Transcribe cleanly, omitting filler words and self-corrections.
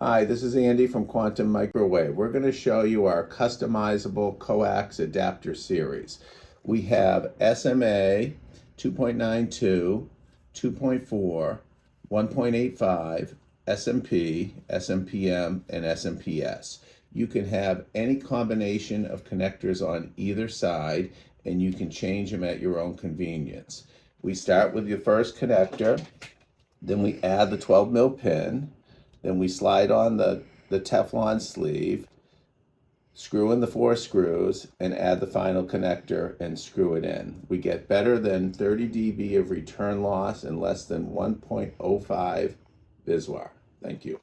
Hi, this is Andy from Quantum Microwave. We're going to show you our customizable coax adapter series. We have SMA 2.92, 2.4, 1.85, SMP, SMPM, and SMPS. You can have any combination of connectors on either side, and you can change them at your own convenience. We start with your first connector, then we add the 12 mil pin. Then we slide on the Teflon sleeve, screw in the 4 screws, and add the final connector and screw it in. We get better than 30 dB of return loss and less than 1.05 Biswar. Thank you.